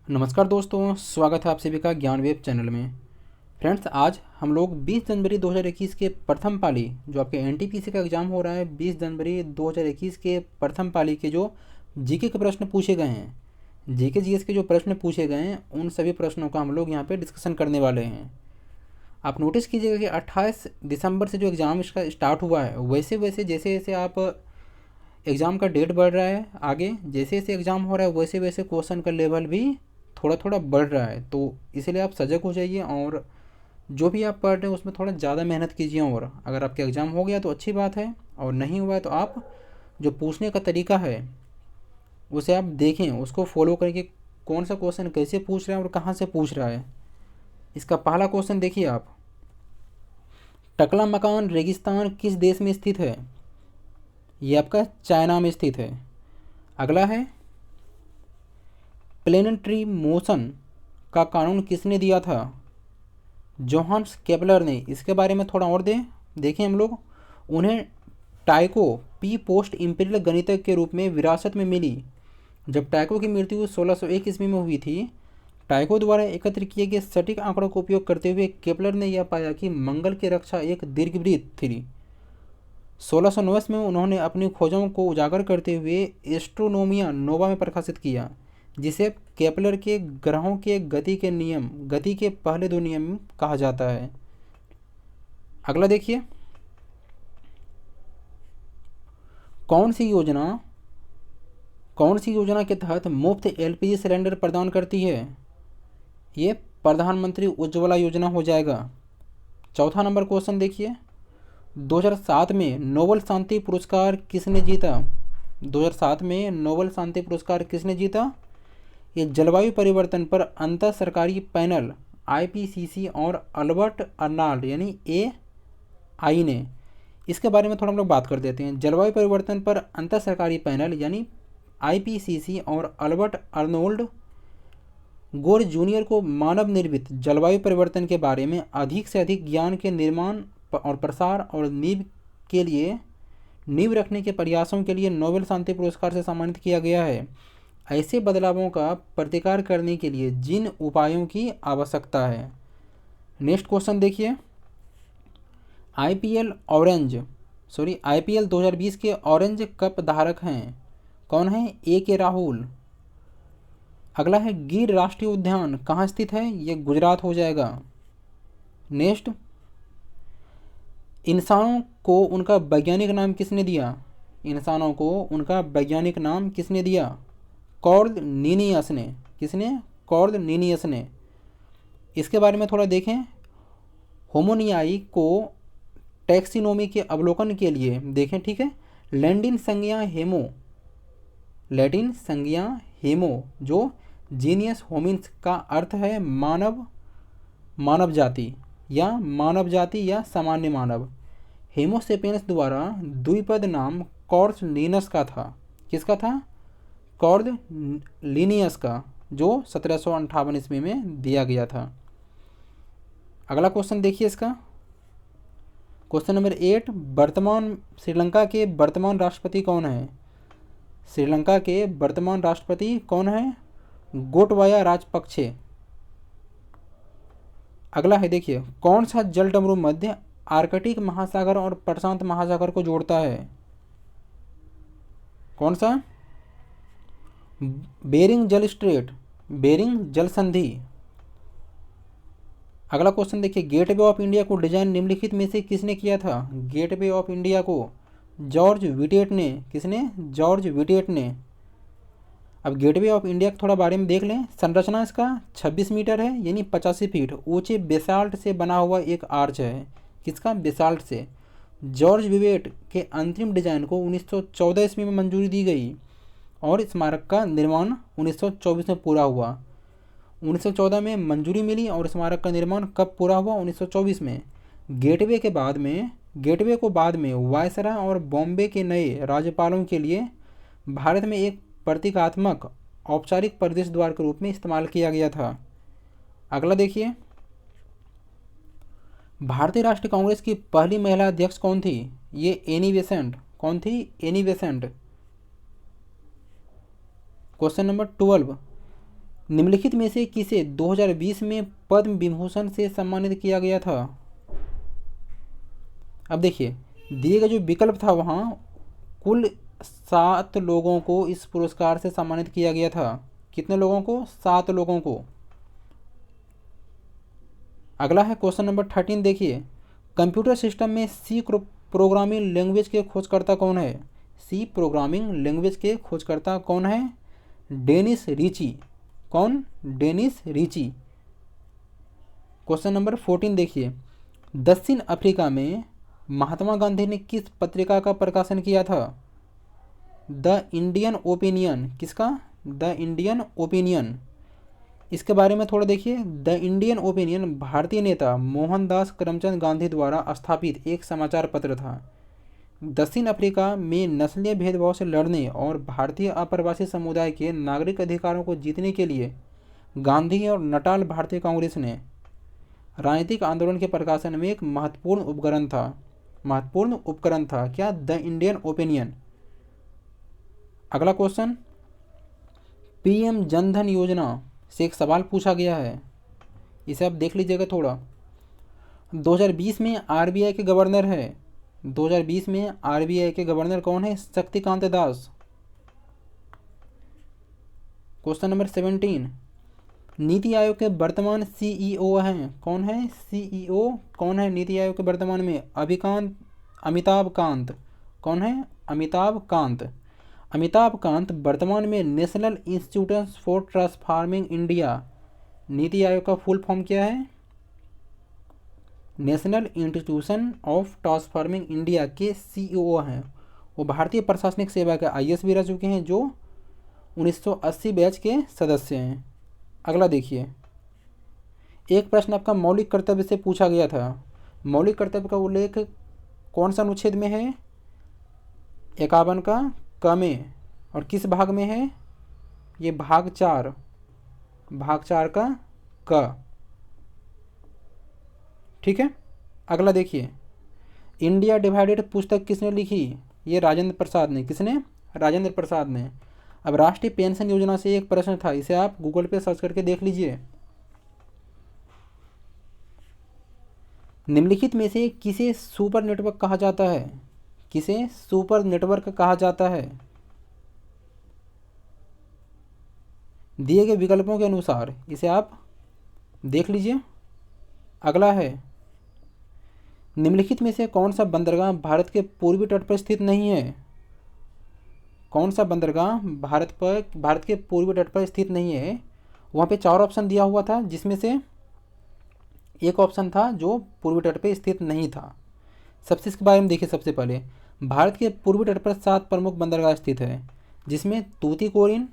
नमस्कार दोस्तों, स्वागत है आप सभी का ज्ञान वेब चैनल में। फ्रेंड्स, आज हम लोग 20 जनवरी 2021 के प्रथम पाली जो आपके एनटीपीसी का एग्ज़ाम हो रहा है, 20 जनवरी 2021 के प्रथम पाली के जो जीके के प्रश्न पूछे गए हैं, जीके जीएस के जो प्रश्न पूछे गए हैं, उन सभी प्रश्नों का हम लोग यहाँ पे डिस्कशन करने वाले हैं। आप नोटिस कीजिएगा कि 28 दिसंबर से जो एग्ज़ाम इसका स्टार्ट हुआ है, वैसे वैसे जैसे जैसे आप एग्ज़ाम का डेट बढ़ रहा है, आगे जैसे जैसे एग्ज़ाम हो रहा है वैसे वैसे क्वेश्चन का लेवल भी थोड़ा थोड़ा बढ़ रहा है। तो इसीलिए आप सजग हो जाइए और जो भी आप पढ़ रहे हैं उसमें थोड़ा ज़्यादा मेहनत कीजिए। और अगर आपका एग्ज़ाम हो गया तो अच्छी बात है, और नहीं हुआ है तो आप जो पूछने का तरीका है उसे आप देखें, उसको फॉलो करके कौन सा क्वेश्चन कैसे पूछ रहा है और कहाँ से पूछ रहा है। इसका पहला क्वेश्चन देखिए आप, टकला मकान रेगिस्तान किस देश में स्थित है? ये आपका चाइना में स्थित है। अगला है, प्लेनेटरी मोशन का कानून किसने दिया था? जोहान्स केपलर ने। इसके बारे में थोड़ा और देखें हम लोग। उन्हें टाइको पी पोस्ट इम्पीरियल गणितज्ञ के रूप में विरासत में मिली। जब टाइको की मृत्यु 1601 ईस्वी में हुई थी, टाइको द्वारा एकत्र किए गए सटीक आंकड़ों का उपयोग करते हुए केपलर ने यह पाया कि मंगल की रक्षा एक दीर्घवृत्त थी। 1609 में उन्होंने अपनी खोजों को उजागर करते हुए एस्ट्रोनोमिया नोवा में प्रकाशित किया, जिसे केपलर के ग्रहों के गति के पहले दो नियम कहा जाता है। अगला देखिए, कौन सी योजना के तहत मुफ्त एलपीजी सिलेंडर प्रदान करती है? ये प्रधानमंत्री उज्ज्वला योजना हो जाएगा। चौथा नंबर क्वेश्चन देखिए, 2007 में नोबेल शांति पुरस्कार किसने जीता? 2007 में नोबेल शांति पुरस्कार किसने जीता? ये जलवायु परिवर्तन पर अंतर सरकारी पैनल आईपीसीसी और अल्बर्ट अर्नाल्ड यानी एआई ने। इसके बारे में थोड़ा हम लोग बात कर देते हैं। जलवायु परिवर्तन पर अंतर सरकारी पैनल यानी आईपीसीसी और अल्बर्ट अर्नोल्ड गोर जूनियर को मानव निर्मित जलवायु परिवर्तन के बारे में अधिक से अधिक ज्ञान के निर्माण और प्रसार और नींव रखने के प्रयासों के लिए नोबेल शांति पुरस्कार से सम्मानित किया गया है। ऐसे बदलावों का प्रतिकार करने के लिए जिन उपायों की आवश्यकता है। नेक्स्ट क्वेश्चन देखिए, आईपीएल 2020 के ऑरेंज कप धारक हैं कौन है? ए के राहुल। अगला है, गिर राष्ट्रीय उद्यान कहाँ स्थित है? ये गुजरात हो जाएगा। नेक्स्ट, इंसानों को उनका वैज्ञानिक नाम किसने दिया? इंसानों को उनका वैज्ञानिक नाम किसने दिया? कॉर्डनीनियस ने। किसने? कॉर्डनीनियस ने। इसके बारे में थोड़ा देखें। होमोनियाई को टैक्सिनोमी के अवलोकन के लिए देखें, ठीक है। लैटिन संज्ञा हेमो जो जीनियस होमिन्स का अर्थ है मानव जाति या सामान्य मानव। हेमोसेपियंस द्वारा द्विपद नाम कॉर्डलीनियस का था। किसका था? कॉर्डलीनियस का, जो 1758 ईस्वी में दिया गया था। अगला क्वेश्चन देखिए इसका, क्वेश्चन नंबर 8, श्रीलंका के वर्तमान राष्ट्रपति कौन है? श्रीलंका के वर्तमान राष्ट्रपति कौन है? गोटबाया राजपक्षे। अगला है देखिए, कौन सा जल डमरू मध्य आर्कटिक महासागर और प्रशांत महासागर को जोड़ता है? कौन सा? बेरिंग जल संधि। अगला क्वेश्चन देखिए, गेटवे ऑफ इंडिया को डिजाइन निम्नलिखित में से किसने किया था? गेटवे ऑफ इंडिया को जॉर्ज विटेट ने। किसने? जॉर्ज विटेट ने। अब गेटवे ऑफ इंडिया के थोड़ा बारे में देख लें। संरचना इसका 26 मीटर है यानी 85 फीट ऊंचे बेसाल्ट से बना हुआ एक आर्च है। किसका? बेसाल्ट से। जॉर्ज विवेट के अंतरिम डिजाइन को 1914 ईस्वी में मंजूरी दी गई और स्मारक का निर्माण 1924 में पूरा हुआ। 1914 में मंजूरी मिली और स्मारक का निर्माण कब पूरा हुआ? 1924 में। गेटवे को बाद में वायसराय और बॉम्बे के नए राज्यपालों के लिए भारत में एक प्रतीकात्मक औपचारिक प्रवेश द्वार के रूप में इस्तेमाल किया गया था। अगला देखिए, भारतीय राष्ट्रीय कांग्रेस की पहली महिला अध्यक्ष कौन थी? ये एनी बेसेंट। कौन थी? Annie Besant. क्वेश्चन नंबर 12, निम्नलिखित में से किसे 2020 में पद्म विभूषण से सम्मानित किया गया था? अब देखिए, दिए गए जो विकल्प था वहाँ कुल 7 लोगों को इस पुरस्कार से सम्मानित किया गया था। कितने लोगों को? 7 लोगों को। अगला है क्वेश्चन नंबर 13, देखिए, कंप्यूटर सिस्टम में सी प्रोग्रामिंग लैंग्वेज के खोजकर्ता कौन है? सी प्रोग्रामिंग लैंग्वेज के खोजकर्ता कौन है? Dennis Ritchie. कौन? Dennis Ritchie. क्वेश्चन नंबर 14 देखिए, दक्षिण अफ्रीका में महात्मा गांधी ने किस पत्रिका का प्रकाशन किया था? The Indian Opinion. किसका? The Indian Opinion. इसके बारे में थोड़ा देखिए। द इंडियन ओपिनियन भारतीय नेता मोहनदास करमचंद गांधी द्वारा स्थापित एक समाचार पत्र था। दक्षिण अफ्रीका में नस्लीय भेदभाव से लड़ने और भारतीय अप्रवासी समुदाय के नागरिक अधिकारों को जीतने के लिए गांधी और नटाल भारतीय कांग्रेस ने राजनीतिक आंदोलन के प्रकाशन में एक महत्वपूर्ण उपकरण था। क्या? The Indian opinion. अगला क्वेश्चन, पीएम जनधन योजना से एक सवाल पूछा गया है, इसे आप देख लीजिएगा थोड़ा। 2020 में आरबीआई के गवर्नर है। 2020 में आरबीआई के गवर्नर कौन है? शक्तिकांत दास। क्वेश्चन नंबर 17, नीति आयोग के वर्तमान सीईओ हैं। कौन है सीईओ? कौन है नीति आयोग के वर्तमान में? अमिताभ कांत। कौन है? अमिताभ कांत। अमिताभ कांत वर्तमान में national institute for transforming India, NITI Aayog का फुल फॉर्म क्या है? National institution of transforming India के सीईओ हैं। वो भारतीय प्रशासनिक सेवा के आईएएस भी रह चुके हैं, जो 1980 बैच के सदस्य हैं। अगला देखिए, एक प्रश्न आपका मौलिक कर्तव्य से पूछा गया था। मौलिक कर्तव्य का उल्लेख कौन सा अनुच्छेद में है? 51 का क में। और किस भाग में है? ये भाग 4 का क। ठीक है। अगला देखिए, इंडिया डिवाइडेड पुस्तक किसने लिखी? ये राजेंद्र प्रसाद ने। किसने? राजेंद्र प्रसाद ने। अब राष्ट्रीय पेंशन योजना से एक प्रश्न था, इसे आप गूगल पे सर्च करके देख लीजिए। निम्नलिखित में से किसे सुपर नेटवर्क कहा जाता है? किसे सुपर नेटवर्क कहा जाता है? दिए गए विकल्पों के अनुसार इसे आप देख लीजिए। अगला है, निम्नलिखित में से कौन सा बंदरगाह भारत के पूर्वी तट पर स्थित नहीं है? कौन सा बंदरगाह भारत के पूर्वी तट पर स्थित नहीं है? वहाँ पे 4 ऑप्शन दिया हुआ था, जिसमें से एक ऑप्शन था जो पूर्वी तट पर स्थित नहीं था। सबसे इसके बारे में देखिए। सबसे पहले, भारत के पूर्वी तट पर 7 प्रमुख बंदरगाह स्थित है, जिसमें तूतीकोरिन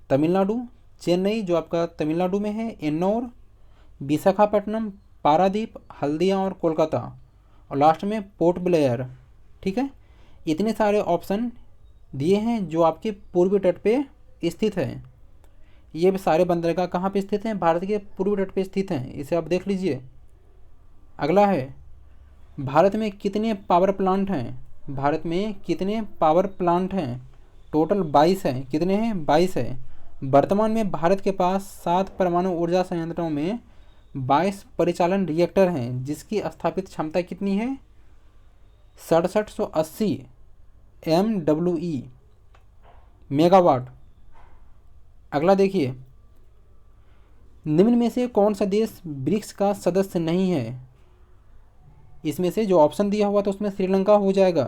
तमिलनाडु, चेन्नई जो आपका तमिलनाडु में है, एन्नौर, विशाखापट्टनम, पारादीप, हल्दिया और कोलकाता, और लास्ट में पोर्ट ब्लेयर। ठीक है, इतने सारे ऑप्शन दिए हैं जो आपके पूर्वी तट पे स्थित हैं। ये सारे बंदरगाह कहाँ पे स्थित हैं? भारत के पूर्वी तट पे स्थित हैं, इसे आप देख लीजिए। अगला है, भारत में कितने पावर प्लांट हैं? भारत में कितने पावर प्लांट हैं? टोटल 22 हैं। कितने हैं? 22 है। वर्तमान में भारत के पास 7 परमाणु ऊर्जा संयंत्रों में 22 परिचालन रिएक्टर हैं, जिसकी स्थापित क्षमता कितनी है? 6780 MWE मेगावाट। अगला देखिए, निम्न में से कौन सा देश ब्रिक्स का सदस्य नहीं है? इसमें से जो ऑप्शन दिया हुआ था उसमें श्रीलंका हो जाएगा।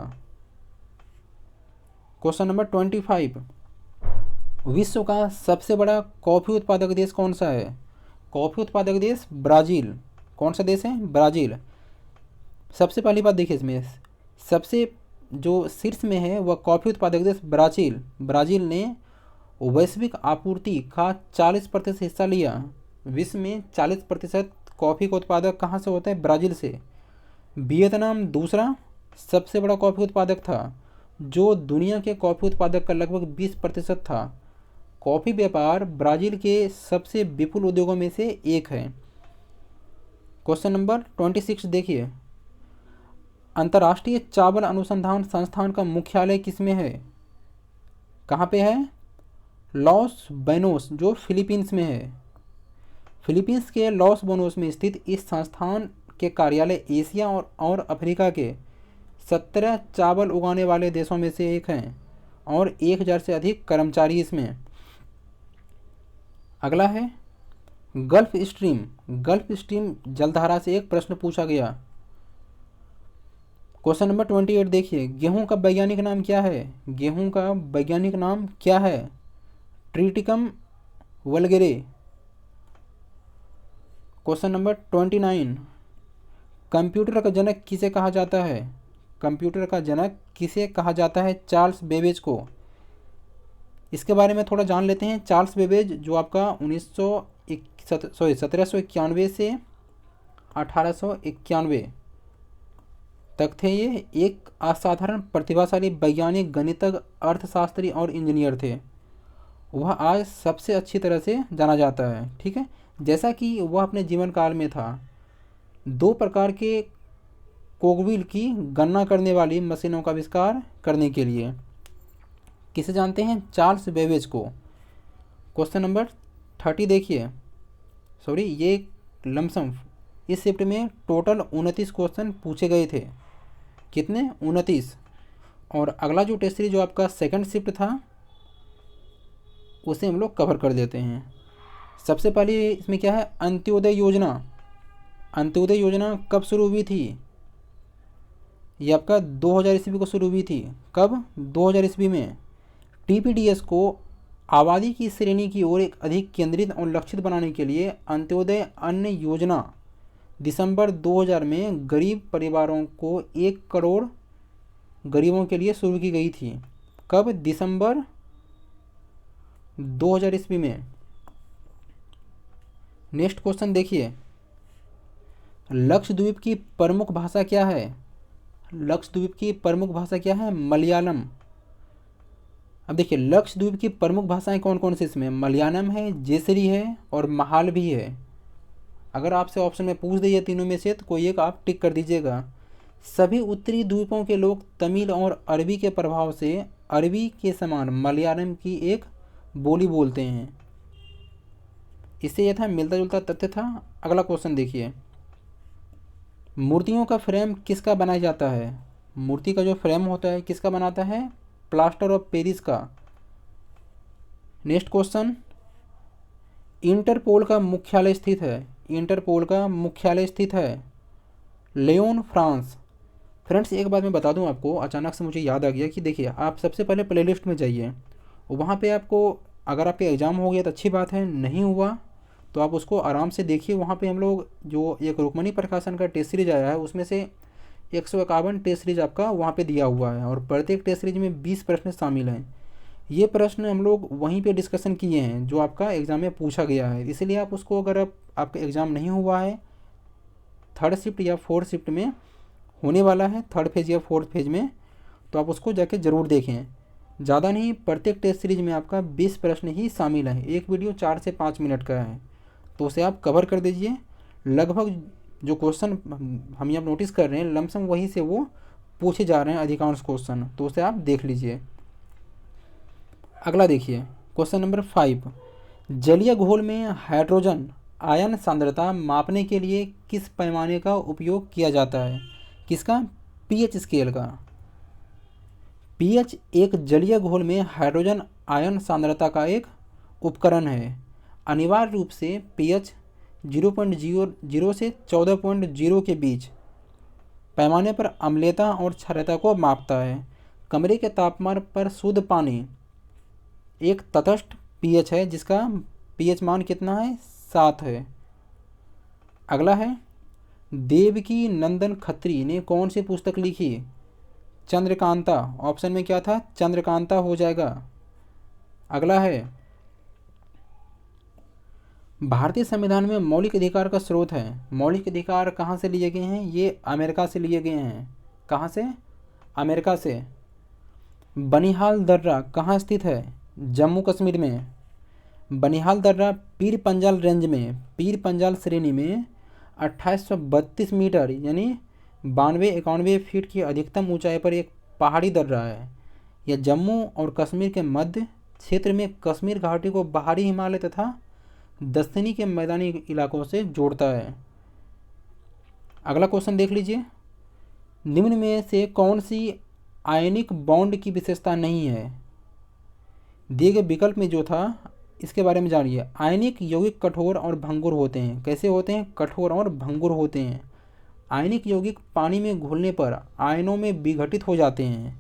क्वेश्चन नंबर 25, विश्व का सबसे बड़ा कॉफ़ी उत्पादक देश कौन सा है? कॉफ़ी उत्पादक देश ब्राज़ील। कौन सा देश है? ब्राज़ील। सबसे पहली बात देखिए, इसमें सबसे जो शीर्ष में है वह कॉफ़ी उत्पादक देश ब्राज़ील। ब्राज़ील ने वैश्विक आपूर्ति का 40% हिस्सा लिया। विश्व में 40% कॉफ़ी का उत्पादक कहाँ से होता है? ब्राज़ील से। वियतनाम दूसरा सबसे बड़ा कॉफ़ी उत्पादक था, जो दुनिया के कॉफ़ी उत्पादक का लगभग 20% था। कॉफ़ी व्यापार ब्राज़ील के सबसे विपुल उद्योगों में से एक है। क्वेश्चन नंबर 26 देखिए, अंतर्राष्ट्रीय चावल अनुसंधान संस्थान का मुख्यालय किस में है? कहाँ पे है? लॉस बेनोस जो फिलीपींस में है। फिलीपींस के लॉस बेनोस में स्थित इस संस्थान के कार्यालय एशिया और अफ्रीका के 17 चावल उगाने वाले देशों में से एक हैं और 1000 से अधिक कर्मचारी इसमें। अगला है गल्फ स्ट्रीम। गल्फ स्ट्रीम जलधारा से एक प्रश्न पूछा गया। क्वेश्चन नंबर 28 देखिए, गेहूं का वैज्ञानिक नाम क्या है? गेहूं का वैज्ञानिक नाम क्या है? ट्रिटिकम वल्गेरे। क्वेश्चन नंबर 29, कंप्यूटर का जनक किसे कहा जाता है? कंप्यूटर का जनक किसे कहा जाता है? चार्ल्स बेबेज को। इसके बारे में थोड़ा जान लेते हैं। चार्ल्स बेबेज जो आपका 1791 से 1891 तक थे। ये एक असाधारण प्रतिभाशाली वैज्ञानिक, गणितज्ञ, अर्थशास्त्री और इंजीनियर थे। वह आज सबसे अच्छी तरह से जाना जाता है। ठीक है, जैसा कि वह अपने जीवन काल में था 2 प्रकार के कोगविल की गणना करने वाली मशीनों का आविष्कार करने के लिए। किसे जानते हैं? चार्ल्स बेबेज को। क्वेश्चन नंबर 30 देखिए, सॉरी ये लमसम, इस शिफ्ट में टोटल 29 क्वेश्चन पूछे गए थे। कितने? 29। और अगला जो टेस्ट सीरीज जो आपका सेकंड शिफ्ट था उसे हम लोग कवर कर देते हैं। सबसे पहले इसमें क्या है? अंत्योदय योजना। अंत्योदय योजना कब शुरू हुई थी? ये आपका 2000 ईस्वी को शुरू हुई थी। कब? 2000 ईस्वी में। टीपीडीएस को आबादी की श्रेणी की ओर एक अधिक केंद्रित और लक्षित बनाने के लिए अंत्योदय अन्न योजना दिसंबर 2000 में गरीब परिवारों को 1 करोड़ गरीबों के लिए शुरू की गई थी। कब? दिसंबर 2000 ईस्वी में। नेक्स्ट क्वेश्चन देखिए, लक्षद्वीप की प्रमुख भाषा क्या है? लक्षद्वीप की प्रमुख भाषा क्या है? मलयालम। अब देखिए, लक्षद्वीप की प्रमुख भाषाएं कौन कौन सी इसमें? मलयालम है, जेसरी है और महालवी है। अगर आपसे ऑप्शन में पूछ दिए तीनों में से तो कोई एक आप टिक कर दीजिएगा। सभी उत्तरी द्वीपों के लोग तमिल और अरबी के प्रभाव से अरबी के समान मलयालम की एक बोली बोलते हैं। इससे यह था मिलता जुलता तथ्य था। अगला क्वेश्चन देखिए, मूर्तियों का फ्रेम किसका बनाया जाता है? मूर्ति का जो फ्रेम होता है किसका बनाता है? प्लास्टर ऑफ पेरिस का। नेक्स्ट क्वेश्चन, इंटरपोल का मुख्यालय स्थित है। इंटरपोल का मुख्यालय स्थित है लियोन, फ्रांस। फ्रेंड्स एक बात मैं बता दूं आपको, अचानक से मुझे याद आ गया कि देखिए, आप सबसे पहले प्लेलिस्ट में जाइए, वहाँ पे आपको अगर आपके एग्ज़ाम हो गया तो अच्छी बात है, नहीं हुआ तो आप उसको आराम से देखिए। वहाँ पे हम लोग जो एक रुक्मणी प्रकाशन का टेस्ट सीरीज आया है उसमें से 151 टेस्ट सीरीज आपका वहाँ पे दिया हुआ है और प्रत्येक टेस्ट सीरीज में 20 प्रश्न शामिल हैं। ये प्रश्न हम लोग वहीं पे डिस्कशन किए हैं जो आपका एग्ज़ाम में पूछा गया है। इसलिए आप उसको, अगर आपका एग्ज़ाम नहीं हुआ है थर्ड शिफ्ट या फोर्थ शिफ्ट में होने वाला है, थर्ड फेज या फोर्थ फेज में, तो आप उसको जाके ज़रूर देखें। ज़्यादा नहीं, प्रत्येक टेस्ट सीरीज में आपका 20 प्रश्न ही शामिल है। एक वीडियो 4 से 5 मिनट का है, तो उसे आप कवर कर दीजिए। लगभग जो क्वेश्चन हम यहाँ नोटिस कर रहे हैं लमसम वहीं से वो पूछे जा रहे हैं अधिकांश क्वेश्चन, तो उसे आप देख लीजिए। अगला देखिए, क्वेश्चन नंबर 5, जलीय घोल में हाइड्रोजन आयन सांद्रता मापने के लिए किस पैमाने का उपयोग किया जाता है? किसका? पीएच स्केल का। पीएच एक जलीय घोल में हाइड्रोजन आयन सांद्रता का एक उपकरण है। अनिवार्य रूप से पीएच 0.00 से 14.0 के बीच पैमाने पर अम्लता और क्षारता को मापता है। कमरे के तापमान पर शुद्ध पानी एक तटस्थ पीएच है जिसका पीएच मान कितना है? 7 है। अगला है, देवकी नंदन खत्री ने कौन सी पुस्तक लिखी? चंद्रकांता। ऑप्शन में क्या था? चंद्रकांता हो जाएगा। अगला है, भारतीय संविधान में मौलिक अधिकार का स्रोत है। मौलिक अधिकार कहाँ से लिए गए हैं? ये अमेरिका से लिए गए हैं। कहाँ से? अमेरिका से। बनिहाल दर्रा कहाँ स्थित है? जम्मू कश्मीर में। बनिहाल दर्रा पीर पंजाल रेंज में, पीर पंजाल श्रेणी में 2832 मीटर यानी 92-91 फीट की अधिकतम ऊंचाई पर एक पहाड़ी दर्रा है। यह जम्मू और कश्मीर के मध्य क्षेत्र में कश्मीर घाटी को बाहरी हिमालय तथा दक्षिणी के मैदानी इलाकों से जोड़ता है। अगला क्वेश्चन देख लीजिए, निम्न में से कौन सी आयनिक बॉन्ड की विशेषता नहीं है? दिए गए विकल्प में जो था इसके बारे में जानिए। आयनिक यौगिक कठोर और भंगुर होते हैं। कैसे होते हैं? कठोर और भंगुर होते हैं। आयनिक यौगिक पानी में घुलने पर आयनों में विघटित हो जाते हैं।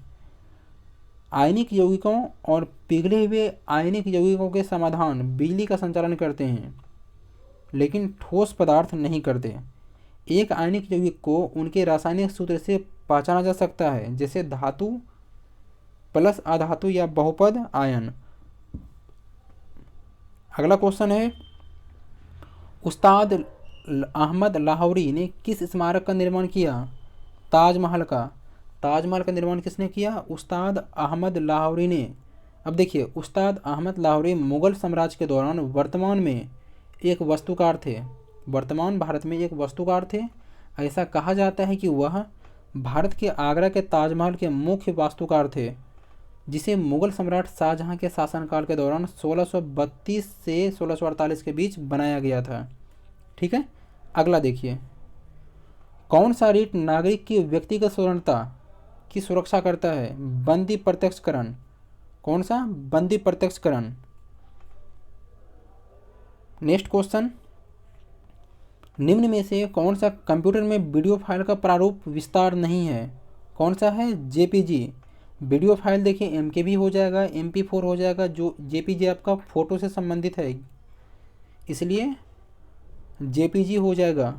आयनिक यौगिकों और पिघले हुए आयनिक यौगिकों के समाधान बिजली का संचालन करते हैं, लेकिन ठोस पदार्थ नहीं करते। एक आयनिक यौगिक को उनके रासायनिक सूत्र से पहचाना जा सकता है, जैसे धातु प्लस अधातु या बहुपद आयन। अगला क्वेश्चन है, उस्ताद अहमद लाहौरी ने किस स्मारक का निर्माण किया? ताजमहल का। ताजमहल का निर्माण किसने किया? उस्ताद अहमद लाहौरी ने। अब देखिए, उस्ताद अहमद लाहौरी मुग़ल साम्राज्य के दौरान वर्तमान में एक वास्तुकार थे। वर्तमान भारत में एक वास्तुकार थे। ऐसा कहा जाता है कि वह भारत के आगरा के ताजमहल के मुख्य वास्तुकार थे, जिसे मुग़ल सम्राट शाहजहां के शासनकाल के दौरान 1632 से 1648 के बीच बनाया गया था। ठीक है, अगला देखिए, कौन सा रीट नागरिक की व्यक्तिगत स्वतंत्रता की सुरक्षा करता है? बंदी प्रत्यक्षकरण। कौन सा? बंदी प्रत्यक्षकरण। नेक्स्ट क्वेश्चन, निम्न में से कौन सा कंप्यूटर में वीडियो फाइल का प्रारूप विस्तार नहीं है? कौन सा है? जेपीजी। वीडियो फाइल देखिए एमकेबी हो जाएगा, MP4 हो जाएगा। जो जेपीजी आपका फ़ोटो से संबंधित है, इसलिए जेपीजी हो जाएगा।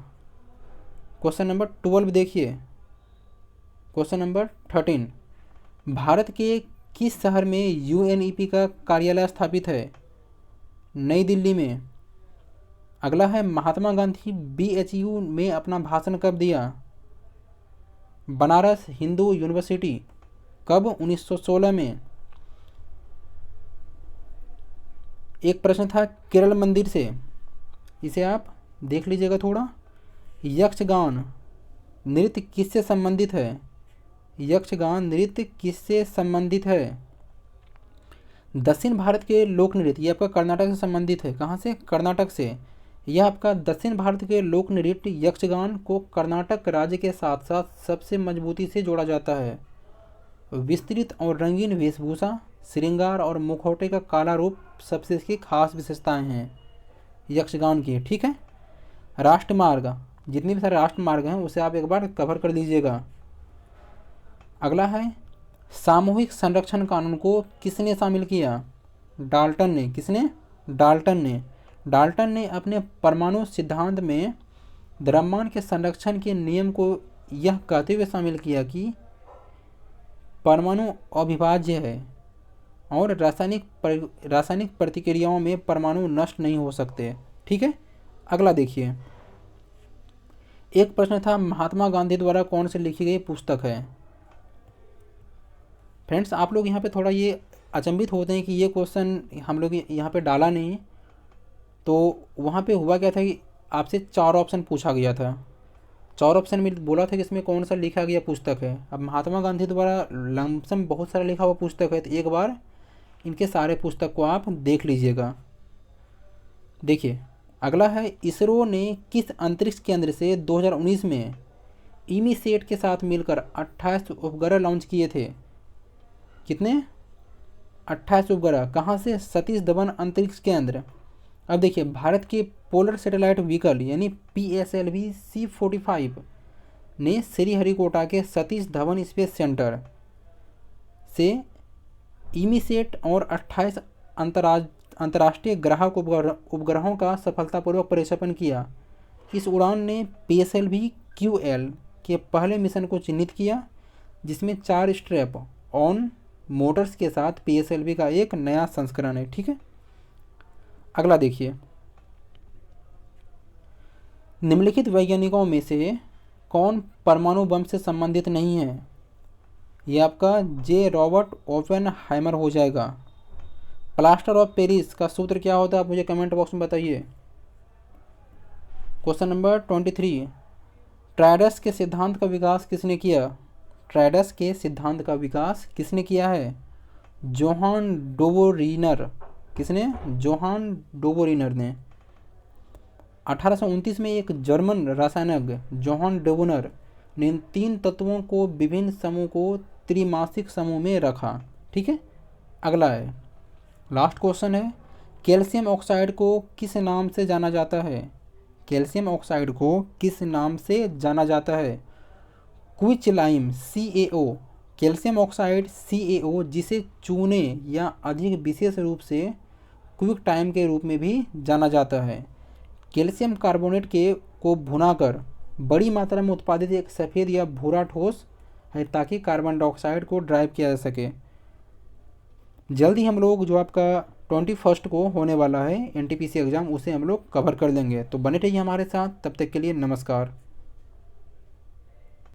क्वेश्चन नंबर 12 देखिए, क्वेश्चन नंबर 13, भारत के किस शहर में UNEP का कार्यालय स्थापित है? नई दिल्ली में। अगला है, महात्मा गांधी BHU में अपना भाषण कब दिया? बनारस हिंदू यूनिवर्सिटी। कब? 1916 में। एक प्रश्न था केरल मंदिर से, इसे आप देख लीजिएगा थोड़ा। यक्षगान नृत्य किससे संबंधित है? यक्षगान नृत्य किससे संबंधित है? दक्षिण भारत के लोक नृत्य, ये आपका कर्नाटक से संबंधित है। कहाँ से? कर्नाटक से। यह आपका दक्षिण भारत के लोक नृत्य यक्षगान को कर्नाटक राज्य के साथ साथ सबसे मजबूती से जोड़ा जाता है। विस्तृत और रंगीन वेशभूषा, श्रृंगार और मुखौटे का काला रूप सबसे इसकी खास विशेषताएं हैं यक्षगान की। ठीक है, राष्ट्रमार्ग, जितने भी सारे राष्ट्रमार्ग हैं उसे आप एक बार कवर कर लीजिएगा। अगला है, सामूहिक संरक्षण कानून को किसने शामिल किया? डाल्टन ने। किसने? डाल्टन ने। डाल्टन ने अपने परमाणु सिद्धांत में द्रव्यमान के संरक्षण के नियम को यह कहते हुए शामिल किया कि परमाणु अविभाज्य है और रासायनिक प्रतिक्रियाओं में परमाणु नष्ट नहीं हो सकते। ठीक है, अगला देखिए, एक प्रश्न था महात्मा गांधी द्वारा कौन सी लिखी गई पुस्तक है? फ्रेंड्स, आप लोग यहाँ पे थोड़ा ये अचंभित होते हैं कि ये क्वेश्चन हम लोग यहाँ पे डाला नहीं। तो वहाँ पे हुआ क्या था कि आपसे 4 ऑप्शन पूछा गया था। 4 ऑप्शन में बोला था कि इसमें कौन सा लिखा गया पुस्तक है। अब महात्मा गांधी द्वारा लमसम बहुत सारा लिखा हुआ पुस्तक है, तो एक बार इनके सारे पुस्तक को आप देख लीजिएगा। देखिए, अगला है, इसरो ने किस अंतरिक्ष केंद्र से 2019 में इमीसेट के साथ मिलकर 28 उपग्रह लॉन्च किए थे? कितने? 28 उपग्रह। कहाँ से? सतीश धवन अंतरिक्ष केंद्र। अब देखिए, भारत के पोलर सैटेलाइट व्हीकल यानी PSLV C45 ने श्रीहरिकोटा के सतीश धवन स्पेस सेंटर से इमीसेट और 28 अंतर्राष्ट्रीय ग्राहक उपग्रहों का सफलतापूर्वक प्रक्षेपण किया। इस उड़ान ने PSLV QL के पहले मिशन को चिन्हित किया, जिसमें 4 स्ट्रैप ऑन मोटर्स के साथ PSLV का एक नया संस्करण है। ठीक है, अगला देखिए, निम्नलिखित वैज्ञानिकों में से कौन परमाणु बम से संबंधित नहीं है? ये आपका J रॉबर्ट ओपेनहाइमर हो जाएगा। प्लास्टर ऑफ पेरिस का सूत्र क्या होता है, आप मुझे कमेंट बॉक्स में बताइए। क्वेश्चन नंबर 23, ट्रायडस के सिद्धांत का विकास किसने किया? ट्रायडस के सिद्धांत का विकास किसने किया है? जोहान डोबोरिनर, किसने? जोहान डोबोरिनर ने। 1829 में एक जर्मन रसायनज्ञ जोहान डोबोनर ने इन 3 तत्वों को विभिन्न समूह को त्रिमासिक समूह में रखा। ठीक है, अगला है, लास्ट क्वेश्चन है, कैल्शियम ऑक्साइड को किस नाम से जाना जाता है? कैल्शियम ऑक्साइड को किस नाम से जाना जाता है? क्विचलाइम, CaO, कैल्शियम ऑक्साइड CaO, जिसे चूने या अधिक विशेष रूप से क्विक टाइम के रूप में भी जाना जाता है। कैल्शियम कार्बोनेट के को भुनाकर बड़ी मात्रा में उत्पादित एक सफ़ेद या भूरा ठोस है ताकि कार्बन डाइऑक्साइड को ड्राइव किया जा सके। जल्दी हम लोग जो आपका 21 को होने वाला है NTPC एग्ज़ाम, उसे हम लोग कवर कर लेंगे। तो बने रहिए हमारे साथ, तब तक के लिए नमस्कार।